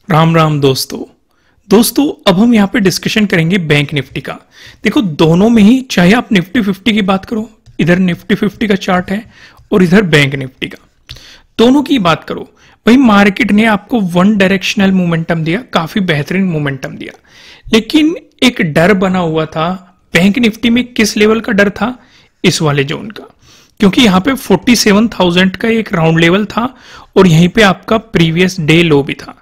राम राम दोस्तों अब हम यहाँ पे डिस्कशन करेंगे बैंक निफ्टी का। देखो दोनों में ही, चाहे आप निफ्टी 50 की बात करो, इधर निफ्टी 50 का चार्ट है और इधर बैंक निफ्टी का, दोनों की बात करो, भाई मार्केट ने आपको वन डायरेक्शनल मोमेंटम दिया, काफी बेहतरीन मोमेंटम दिया। लेकिन एक डर बना हुआ था बैंक निफ्टी में। किस लेवल का डर था? इस वाले जोन का, क्योंकि यहाँ पे 47,000 का एक राउंड लेवल था और यहीं पे आपका प्रीवियस डे लो भी था।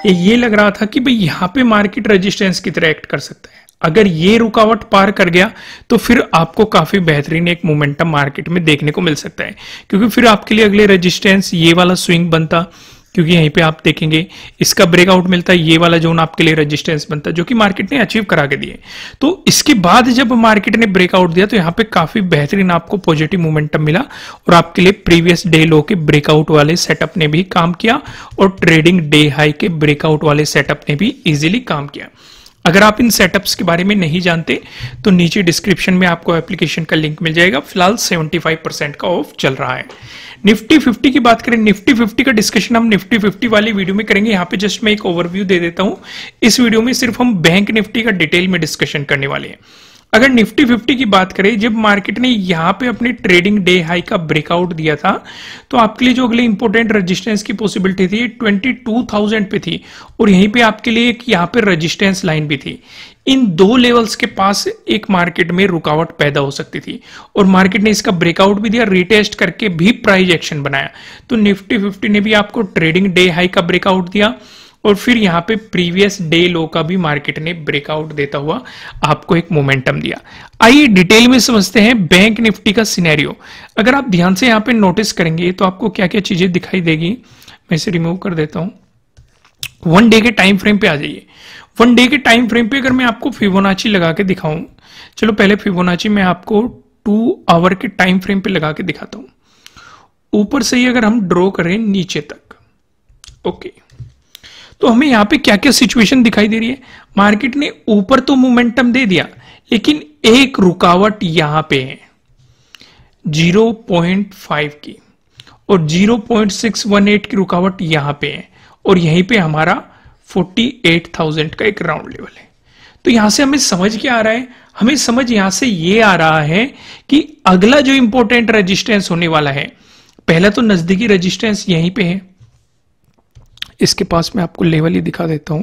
ये लग रहा था कि भाई यहाँ पे मार्केट रेजिस्टेंस की तरह एक्ट कर सकता है। अगर ये रुकावट पार कर गया तो फिर आपको काफी बेहतरीन एक मोमेंटम मार्केट में देखने को मिल सकता है, क्योंकि फिर आपके लिए अगले रेजिस्टेंस ये वाला स्विंग बनता, क्योंकि यहीं पे आप देखेंगे इसका ब्रेकआउट मिलता है, ये वाला जोन आपके लिए रेजिस्टेंस बनता है, जो कि मार्केट ने अचीव करा के दिए। तो इसके बाद जब मार्केट ने ब्रेकआउट दिया तो यहाँ पे काफी बेहतरीन आपको पॉजिटिव मोमेंटम मिला और आपके लिए प्रीवियस डे लो के ब्रेकआउट वाले सेटअप ने भी काम किया और ट्रेडिंग डे हाई के ब्रेकआउट वाले सेटअप ने भी इजीली काम किया। अगर आप इन सेटअप्स के बारे में नहीं जानते तो नीचे डिस्क्रिप्शन में आपको एप्लीकेशन का लिंक मिल जाएगा। फिलहाल 75% का ऑफ चल रहा है। निफ्टी 50 की बात करें, निफ्टी 50 का डिस्कशन हम निफ्टी 50 वाली वीडियो में करेंगे। यहाँ पे जस्ट मैं एक ओवरव्यू दे देता हूं। इस वीडियो में सिर्फ हम बैंक निफ्टी का डिटेल में डिस्कशन करने वाले हैं। अगर निफ्टी 50 की बात करें, जब मार्केट ने यहां पे अपने ट्रेडिंग डे हाई का ब्रेकआउट दिया था तो आपके लिए जो अगले इंपॉर्टेंट रेजिस्टेंस की पॉसिबिलिटी थी 22,000 पे थी और यहीं पे आपके लिए एक यहाँ पे रेजिस्टेंस लाइन भी थी। इन दो लेवल्स के पास एक मार्केट में रुकावट पैदा हो सकती थी और मार्केट ने इसका ब्रेकआउट भी दिया, रिटेस्ट करके भी प्राइस एक्शन बनाया। तो निफ्टी 50 ने भी आपको ट्रेडिंग डे हाई का ब्रेकआउट दिया और फिर यहाँ पे प्रीवियस डे लो का भी मार्केट ने ब्रेकआउट देता हुआ आपको एक मोमेंटम दिया। आइए डिटेल में समझते हैं बैंक निफ्टी का सिनेरियो। अगर आप ध्यान से यहाँ पे नोटिस करेंगे तो आपको क्या क्या चीजें दिखाई देगी। मैं इसे रिमूव कर देता हूं। वन डे के टाइम फ्रेम पे आ जाइए। वन डे के टाइम फ्रेम पे अगर मैं आपको फिबोनाची लगा के दिखाऊं, चलो पहले फिबोनाची मैं आपको 2 आवर के टाइम फ्रेम पे लगा के दिखाता हूं। ऊपर से ही अगर हम ड्रॉ करें नीचे तक, ओके, तो हमें यहां पे क्या क्या सिचुएशन दिखाई दे रही है। मार्केट ने ऊपर तो मोमेंटम दे दिया, लेकिन एक रुकावट यहां पे है 0.5 की और 0.618 की रुकावट यहां पे है और यहीं पे हमारा 48,000 का एक राउंड लेवल है। तो यहां से हमें समझ क्या आ रहा है? हमें समझ यहां से ये आ रहा है कि अगला जो इंपॉर्टेंट रेजिस्टेंस होने वाला है, पहला तो नजदीकी रेजिस्टेंस यहीं पे है। इसके पास मैं आपको लेवल ही दिखा देता हूं,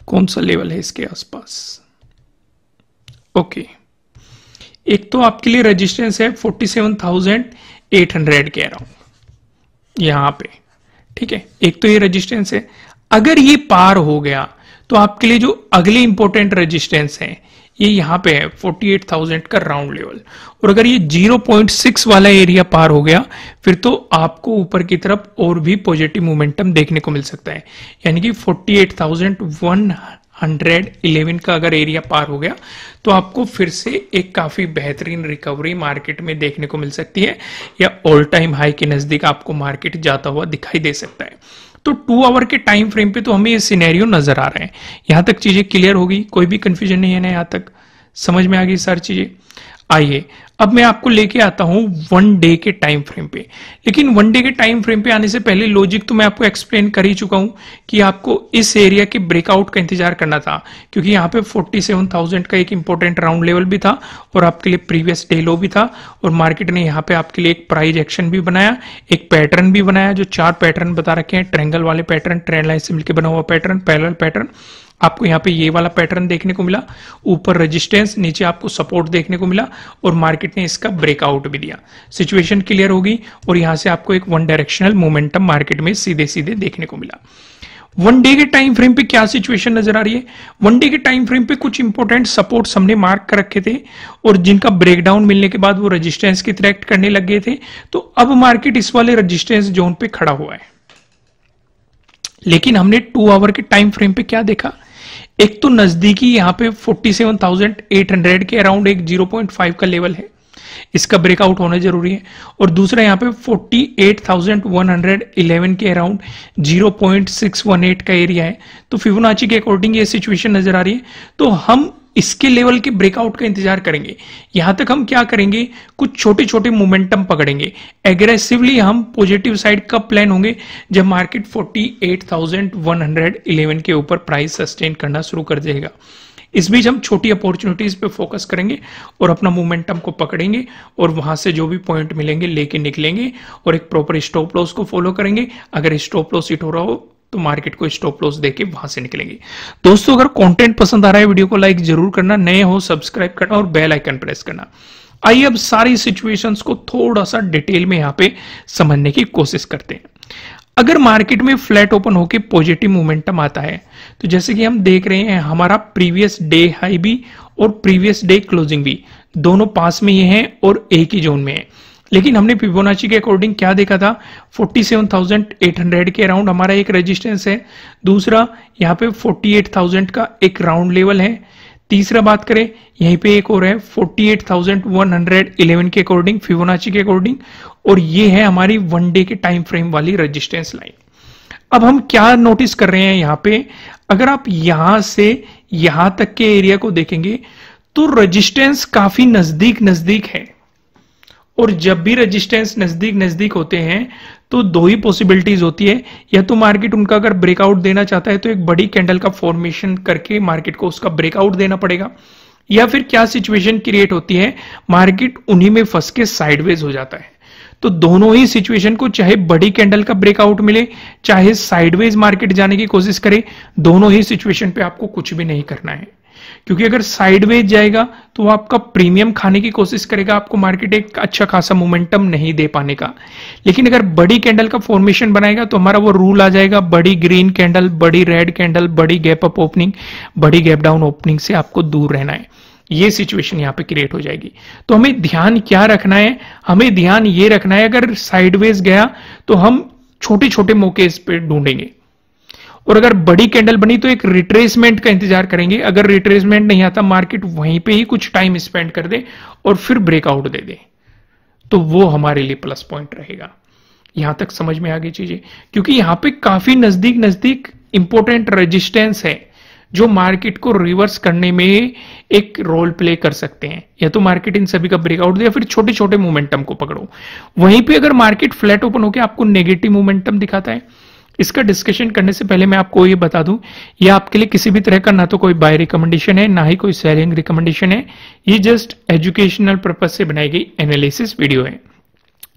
कौन सा लेवल है इसके आसपास। ओके, एक तो आपके लिए रेजिस्टेंस है 47,800 के अराउंड यहां पे, ठीक है। एक तो ये रेजिस्टेंस है, अगर ये पार हो गया तो आपके लिए जो अगले इंपॉर्टेंट रेजिस्टेंस है ये यहां पे है 48,000 का राउंड लेवल। और अगर ये 0.6 वाला एरिया पार हो गया फिर तो आपको ऊपर की तरफ और भी पॉजिटिव मोमेंटम देखने को मिल सकता है। यानी कि 48,111 का अगर एरिया पार हो गया तो आपको फिर से एक काफी बेहतरीन रिकवरी मार्केट में देखने को मिल सकती है, या ऑल टाइम हाई के नजदीक आपको मार्केट जाता हुआ दिखाई दे सकता है। तो 2 आवर के टाइम फ्रेम पे तो हमें ये सिनेरियो नजर आ रहे हैं। यहां तक चीजें क्लियर होगी, कोई भी कंफ्यूजन नहीं है ना? यहां तक समझ में आ गई सारी चीजें। आइए अब मैं आपको लेके आता हूं वन डे के टाइम फ्रेम पे। लेकिन वन डे के टाइम फ्रेम पे आने से पहले लॉजिक तो मैं आपको एक्सप्लेन कर ही चुका हूं कि आपको इस एरिया के ब्रेकआउट का इंतजार करना था, क्योंकि यहां पे 47,000 का एक इंपॉर्टेंट राउंड लेवल भी था और आपके लिए प्रीवियस डे लो भी था और मार्केट ने यहां पे आपके लिए एक प्राइस एक्शन भी बनाया, एक पैटर्न भी बनाया, जो 4 पैटर्न बता रखे हैं, ट्रायंगल वाले पैटर्न, ट्रेंड लाइन से मिलकर बना हुआ पैटर्न, पैरेलल पैटर्न। आपको यहाँ पे ये वाला पैटर्न देखने को मिला, ऊपर रेजिस्टेंस, नीचे आपको सपोर्ट देखने को मिला और मार्केट ने इसका ब्रेकआउट भी दिया। सिचुएशन क्लियर होगी और यहां से आपको एक वन डायरेक्शनल मोमेंटम मार्केट में सीधे सीधे देखने को मिला। वन डे के टाइम फ्रेम पे क्या सिचुएशन नजर आ रही है? वन डे के टाइम फ्रेम पे कुछ इंपॉर्टेंट सपोर्ट्स हमने मार्क कर रखे थे और जिनका ब्रेकडाउन मिलने के बाद वो रेजिस्टेंस की तरह एक्ट करने लग गए थे। तो अब मार्केट इस वाले रेजिस्टेंस जोन पे खड़ा हुआ है। लेकिन हमने 2 आवर के टाइम फ्रेम पे क्या देखा? एक तो नजदीकी यहां पे 47,800 के अराउंड एक 0.5 का लेवल है, इसका ब्रेकआउट होना जरूरी है। और दूसरा यहां पे 48,111 के अराउंड 0.618 का एरिया है। तो फिबोनाची के अकॉर्डिंग ये सिचुएशन नजर आ रही है। तो हम इसके लेवल के ब्रेकआउट का इंतजार करेंगे। यहां तक हम क्या करेंगे, कुछ छोटे छोटे मोमेंटम पकड़ेंगे। एग्रेसिवली हम पॉजिटिव साइड कब प्लान होंगे, जब मार्केट 48,111 के ऊपर प्राइस सस्टेन करना शुरू कर देगा। इस बीच हम छोटी अपॉर्चुनिटीज पे फोकस करेंगे और अपना मोमेंटम को पकड़ेंगे और वहां से जो भी पॉइंट मिलेंगे लेके निकलेंगे और एक प्रॉपर स्टॉप लॉस को फॉलो करेंगे। अगर स्टॉप लॉस हिट हो रहा हो तो मार्केट को स्टॉप लॉस देके वहां से निकलेंगे। दोस्तों, अगर कंटेंट पसंद आ रहा है वीडियो को लाइक जरूर करना, नए हो सब्सक्राइब करना और बेल आइकन प्रेस करना। आइए अब सारी सिचुएशंस को थोड़ा सा डिटेल में यहां पे समझने की कोशिश करते हैं। अगर मार्केट में फ्लैट ओपन होके पॉजिटिव मोमेंटम आता है तो जैसे कि हम देख रहे हैं हमारा प्रीवियस डे हाई भी और प्रीवियस डे क्लोजिंग भी दोनों पास में ही हैं और एक ही जोन में है। लेकिन हमने फिबोनाची के अकॉर्डिंग क्या देखा था, 47,800 के अराउंड हमारा एक रेजिस्टेंस है, दूसरा यहाँ पे 48,000 का एक राउंड लेवल है, तीसरा बात करें यहीं पे एक और है 48,111 के अकॉर्डिंग फिबोनाची के अकॉर्डिंग, और ये है हमारी वन डे के टाइम फ्रेम वाली रेजिस्टेंस लाइन। अब हम क्या नोटिस कर रहे हैं यहां पे, अगर आप यहां से यहां तक के एरिया को देखेंगे तो रेजिस्टेंस काफी नजदीक नजदीक है, और जब भी रेजिस्टेंस नजदीक नजदीक होते हैं तो दो ही पॉसिबिलिटीज होती है, या तो मार्केट उनका अगर ब्रेकआउट देना चाहता है तो एक बड़ी कैंडल का फॉर्मेशन करके मार्केट को उसका ब्रेकआउट देना पड़ेगा, या फिर क्या सिचुएशन क्रिएट होती है, मार्केट उन्हीं में फंस के साइडवेज हो जाता है। तो दोनों ही सिचुएशन को, चाहे बड़ी कैंडल का ब्रेकआउट मिले चाहे साइडवेज मार्केट जाने की कोशिश करे, दोनों ही सिचुएशन पे आपको कुछ भी नहीं करना है, क्योंकि अगर साइडवेज जाएगा तो वो आपका प्रीमियम खाने की कोशिश करेगा, आपको मार्केट एक अच्छा खासा मोमेंटम नहीं दे पाने का। लेकिन अगर बड़ी कैंडल का फॉर्मेशन बनाएगा तो हमारा वो रूल आ जाएगा, बड़ी ग्रीन कैंडल, बड़ी रेड कैंडल, बड़ी गैप अप ओपनिंग, बड़ी गैप डाउन ओपनिंग से आपको दूर रहना है। ये सिचुएशन यहां पे क्रिएट हो जाएगी। तो हमें ध्यान क्या रखना है, हमें ध्यान ये रखना है अगर साइडवेज गया तो हम छोटे छोटे मौके इस पे ढूंढेंगे, और अगर बड़ी कैंडल बनी तो एक रिट्रेसमेंट का इंतजार करेंगे। अगर रिट्रेसमेंट नहीं आता, मार्केट वहीं पे ही कुछ टाइम स्पेंड कर दे और फिर ब्रेकआउट दे दे, तो वो हमारे लिए प्लस पॉइंट रहेगा। यहां तक समझ में आ गई चीजें, क्योंकि यहां पे काफी नजदीक नजदीक इंपॉर्टेंट रेजिस्टेंस है जो मार्केट को रिवर्स करने में एक रोल प्ले कर सकते हैं। या तो मार्केट इन सभी का ब्रेकआउट दे या फिर छोटे छोटे मोमेंटम को पकड़ो। वहीं पे अगर मार्केट फ्लैट ओपन होकर आपको नेगेटिव मोमेंटम दिखाता है, इसका डिस्कशन करने से पहले मैं आपको ये बता दूं, ये आपके लिए किसी भी तरह का ना तो कोई बाय रिकमेंडेशन है ना ही कोई सेलिंग रिकमेंडेशन है, ये जस्ट एजुकेशनल पर्पज से बनाई गई एनालिसिस वीडियो है।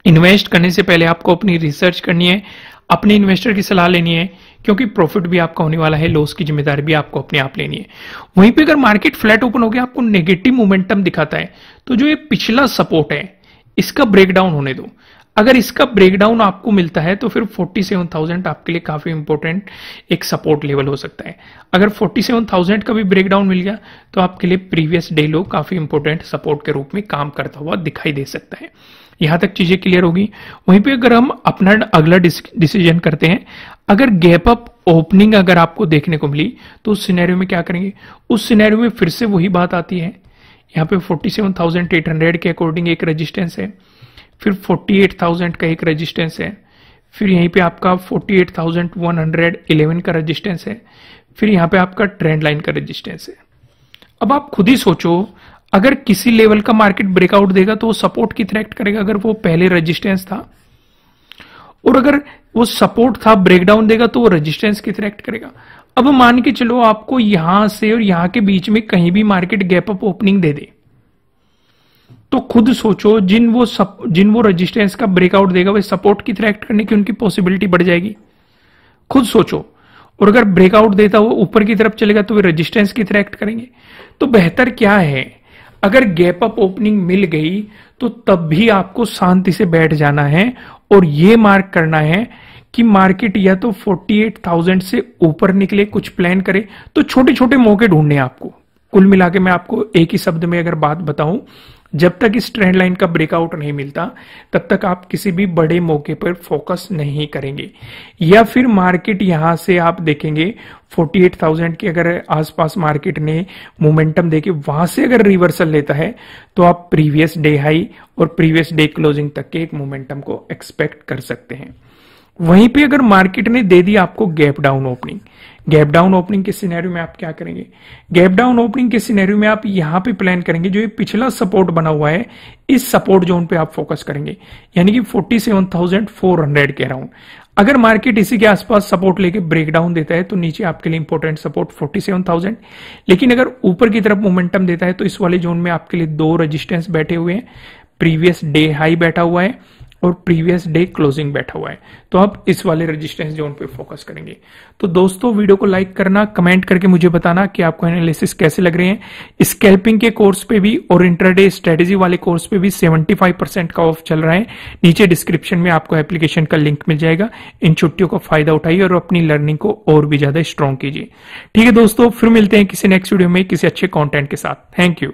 इन्वेस्ट करने से पहले आपको अपनी रिसर्च करनी है, अपने इन्वेस्टर की सलाह लेनी है, क्योंकि प्रॉफिट भी आपका होने वाला है, लॉस की जिम्मेदारी भी आपको अपने आप लेनी है। वहीं पे अगर मार्केट फ्लैट ओपन हो गया आपको नेगेटिव मोमेंटम दिखाता है, तो जो ये पिछला सपोर्ट है इसका ब्रेकडाउन होने दो। अगर इसका ब्रेकडाउन आपको मिलता है तो फिर 47,000 आपके लिए काफी इंपॉर्टेंट एक सपोर्ट लेवल हो सकता है। अगर 47,000 का भी ब्रेकडाउन मिल गया तो आपके लिए प्रीवियस डे लो काफी इंपॉर्टेंट सपोर्ट के रूप में काम करता हुआ दिखाई दे सकता है। यहां तक चीजें क्लियर होगी। वहीं पे अगर हम अपना अगला डिसीजन करते हैं, अगर गैप अप ओपनिंग अगर आपको देखने को मिली तो उस सिनेरियो में क्या करेंगे, उस सिनेरियो में फिर से वही बात आती है, यहाँ पे 47,800 के अकॉर्डिंग एक रेजिस्टेंस है, फिर 48,000 का एक रेजिस्टेंस है, फिर यहीं पे आपका 48,111 का रेजिस्टेंस है, फिर यहाँ पे आपका ट्रेंड लाइन का रेजिस्टेंस है। अब आप खुद ही सोचो, अगर किसी लेवल का मार्केट ब्रेकआउट देगा तो वो सपोर्ट की तरह एक्ट करेगा अगर वो पहले रेजिस्टेंस था, और अगर वो सपोर्ट था ब्रेकडाउन देगा तो वो रेजिस्टेंस की तरह एक्ट करेगा। अब मान के चलो आपको यहां से और यहां के बीच में कहीं भी मार्केट गैप अप ओपनिंग दे दे, तो खुद सोचो जिन वो रेजिस्टेंस का ब्रेकआउट देगा वे सपोर्ट की तरह एक्ट करने की उनकी पॉसिबिलिटी बढ़ जाएगी। खुद सोचो, और अगर ब्रेकआउट देता वो ऊपर की तरफ चलेगा तो वे रेजिस्टेंस की तरह एक्ट करेंगे। तो बेहतर क्या है, अगर गैप अप ओपनिंग मिल गई तो तब भी आपको शांति से बैठ जाना है और ये मार्क करना है कि मार्केट या तो 48,000 से ऊपर निकले, कुछ प्लान करे, तो छोटे छोटे मौके ढूंढने आपको। कुल मिला के मैं आपको एक ही शब्द में अगर बात बताऊं, जब तक इस ट्रेंड लाइन का ब्रेकआउट नहीं मिलता तब तक आप किसी भी बड़े मौके पर फोकस नहीं करेंगे। या फिर मार्केट यहां से आप देखेंगे 48,000 के अगर आसपास मार्केट ने मोमेंटम देके वहां से अगर रिवर्सल लेता है तो आप प्रीवियस डे हाई और प्रीवियस डे क्लोजिंग तक के एक मोमेंटम को एक्सपेक्ट कर सकते हैं। वहीं पे अगर मार्केट ने दे दी आपको gap down opening, gap down opening के सिनेरियो में आप क्या करेंगे? गैप डाउन ओपनिंग के सिनेरियो में आप यहां पे प्लान करेंगे, जो ये पिछला सपोर्ट बना हुआ है इस सपोर्ट जोन पे आप फोकस करेंगे, यानी कि 47,400 के अराउंड। अगर मार्केट इसी के आसपास सपोर्ट लेके ब्रेकडाउन देता है तो नीचे आपके लिए इंपॉर्टेंट सपोर्ट 47,000, लेकिन अगर ऊपर की तरफ मोमेंटम देता है तो इस वाले जोन में आपके लिए दो रेजिस्टेंस बैठे हुए हैं, प्रीवियस डे हाई बैठा हुआ है और प्रीवियस डे क्लोजिंग बैठा हुआ है, तो आप इस वाले रेजिस्टेंस जोन पे फोकस करेंगे। तो दोस्तों वीडियो को लाइक करना, कमेंट करके मुझे बताना कि आपको एनालिसिस कैसे लग रहे हैं। स्कैल्पिंग के कोर्स पे भी और इंट्राडे स्ट्रेटेजी वाले कोर्स पे भी 75% का ऑफ चल रहा है। नीचे डिस्क्रिप्शन में आपको एप्लीकेशन का लिंक मिल जाएगा। इन छुट्टियों का फायदा उठाइए और अपनी लर्निंग को और भी ज्यादा स्ट्रॉन्ग कीजिए। ठीक है दोस्तों, फिर मिलते हैं किसी नेक्स्ट वीडियो में किसी अच्छे कॉन्टेंट के साथ। Thank you.